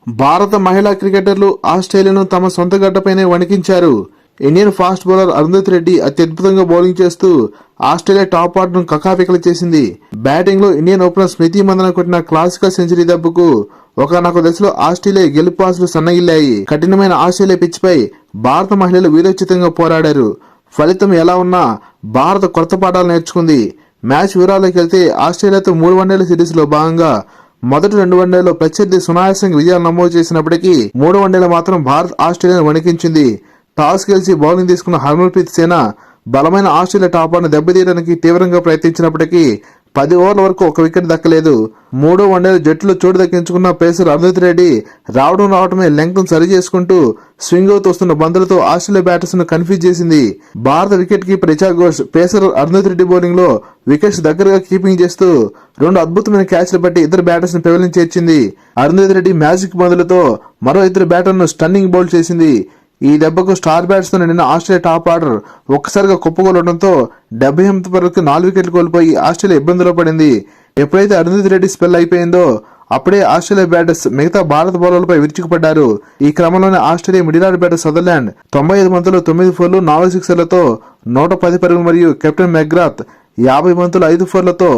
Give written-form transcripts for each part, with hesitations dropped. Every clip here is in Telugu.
భారత మహిళా క్రికెటర్లు ఆస్ట్రేలియాను తమ సొంత గడ్డపైనే వణికించారు. Indian fast bowler Arundhati Reddy అత్యద్భుతంగా బౌలింగ్ చేస్తూ ఆస్ట్రేలియా టాప్ ఆర్డర్ను కకావికలు చేసింది. బ్యాటింగ్ లో ఇండియన్ ఓపెనర్ స్మృతి మందన కొట్టిన క్లాసికల్ సెంచరీ దెబ్బకు ఒకనొక దశలో ఆస్ట్రేలియా గెలుపు ఆశలు సన్నగిల్లాయి. కఠినమైన ఆస్ట్రేలియా పిచ్పై భారత మహిళలు వీరోచితంగా పోరాడారు. ఫలితం ఎలా ఉన్నా భారత కొత్త పాఠాలు నేర్చుకుంది. మ్యాచ్ వివరాల్లోకి వెళ్తే ఆస్ట్రేలియాతో 3 వన్డేల సిరీస్ లో భాగంగా మొదటి 2 వన్డేల్లో ప్రత్యర్థి సునాయాసంగా విజయాలు నమోదు చేసినప్పటికీ 3 వన్డేలో మాత్రం భారత్ ఆస్ట్రేలియాను వణికించింది. టాస్ గెలిచి బౌలింగ్ తీసుకున్న హర్మన్ప్రీత్ సేన బలమైన ఆస్ట్రేలియా టాప్ ఆర్డర్ను దెబ్బతీయడానికి తీవ్రంగా ప్రయత్నించినప్పటికీ 10 ఓవర్ల వరకు ఒక వికెట్ దక్కలేదు. 3వ వన్డేలో జట్టులో చోటు దక్కించుకున్న పేసర్ అరుంధతి రెడ్డి రావడమే లెంగ్త్ సరి చేసుకుంటూ స్వింగ్ అవుతూ వస్తున్న బంతులతో ఆస్ట్రేలియా బ్యాటర్స్ ను కన్ఫ్యూజ్ చేసింది. భారత wicket keeper Richa Ghosh pacer Arundhati Reddy bowling లో వికెట్స్ దగ్గరగా కీపింగ్ చేస్తూ 2 అద్భుతమైన క్యాచ్లు బట్టి ఇద్దరు బ్యాటర్స్ ను పెవిలియన్ చేర్చింది. అరుంధతి రెడ్డి మ్యాజిక్ బంతులతో మరో ఇద్దరు బ్యాటర్ను స్టన్నింగ్ బౌల్ చేసింది. ఈ దెబ్బకు స్టార్ బ్యాట్స్ తో నిన్న ఆస్ట్రేలియా టాప్ ఆర్డర్ ఒక్కసారిగా కుప్పగొలడంతో 78 వరకు 4 వికెట్లు కోల్పోయి ఆస్ట్రేలియా ఇబ్బందులో పడింది. ఎప్పుడైతే అరుంధతి రెడ్డి స్పెల్ అయిపోయిందో అప్పుడే ఆస్ట్రేలియా బ్యాటర్స్ మిగతా భారత బౌలర్లపై విరుచుకుపడ్డారు. ఈ క్రమంలోనే Australia middle order batter Sutherland 95 బంతులు 9 ఫోర్లు 4 సిక్సర్లతో 110 పరుగులు మరియు కెప్టెన్ మెగ్రాత్ 50 బంతులు 5 ఫోర్లతో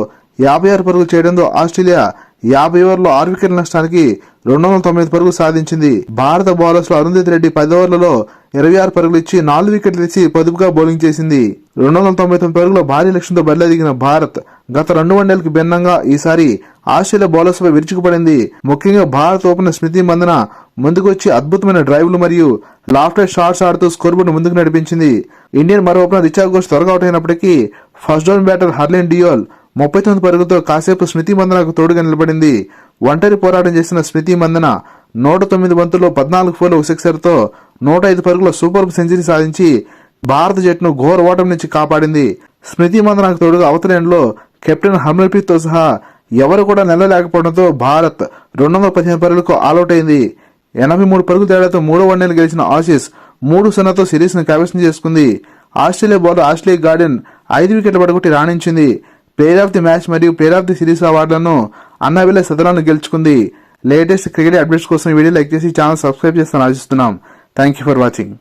56 పరుగులు చేయడంతో ఆస్ట్రేలియా 50 ఓవర్లలో 6 వికెట్ల నష్టానికి 209 పరుగులు సాధించింది. భారత బౌలర్స్ లో అరుంధతి రెడ్డి 10 ఓవర్లలో 26 పరుగులు ఇచ్చి 4 వికెట్లు ఇచ్చి పొదుపుగా బౌలింగ్ చేసింది. 299 పరుగుల భారీ లక్ష్యంతో బరిలో దిగిన భారత్ గత 2 వన్డేలకు భిన్నంగా ఈసారి ఆస్ట్రేలియా బౌలర్స్ పై విరుచుకుపడింది. ముఖ్యంగా భారత్ ఓపెనర్ స్మృతి మందన ముందుకొచ్చి అద్భుతమైన డ్రైవ్లు మరియు లాఫ్టర్ షాట్స్ ఆడుతూ స్కోర్ బోర్డు ముందుకు నడిపించింది. ఇండియన్ మరో ఓపెనర్ రిచా ఘోష్ త్వరగా అవుట్ అయినప్పటికీ first down batter Harleen Deol 39 పరుగులతో కాసేపు స్మృతి మందనకు తోడుగా నిలబడింది. ఒంటరి పోరాటం చేసిన స్మృతి మందన 109 బంతుల్లో 14 ఫోర్లు 1 సిక్సర్తో 105 పరుగుల సూపర్ సెంచరీ సాధించి భారత జట్టును ఘోర ఓటమి నుంచి కాపాడింది. స్మృతి మందనకు తోడుగా అవతల ఎండ్లో కెప్టెన్ హర్మన్ప్రీత్ తో సహా ఎవరు కూడా నిలలేకపోవడంతో భారత్ 215 పరుగులకు ఆల్అౌట్ అయింది. 83 పరుగుల తేడాతో 3వ వన్డేలు గెలిచిన ఆసీస్ 3-0తో సిరీస్ ను కైవసం చేసుకుంది. ఆస్ట్రేలియా బౌలర్ ఆష్లీ గార్డెన్ 5 వికెట్లు పడగొట్టి రాణించింది. ప్లేయర్ ఆఫ్ ది మ్యాచ్ మరియు ప్లేయర్ ఆఫ్ ది సిరీస్ అవార్డులను అన్నవిలే సదరాలను గెలుచుకుంది. లేటెస్ట్ క్రికెట్ అప్డేట్స్ కోసం ఈ వీడియో లైక్ చేసి ఛానల్ సబ్స్క్రైబ్ చేస్తాను ఆశిస్తున్నాం. Thank you for watching.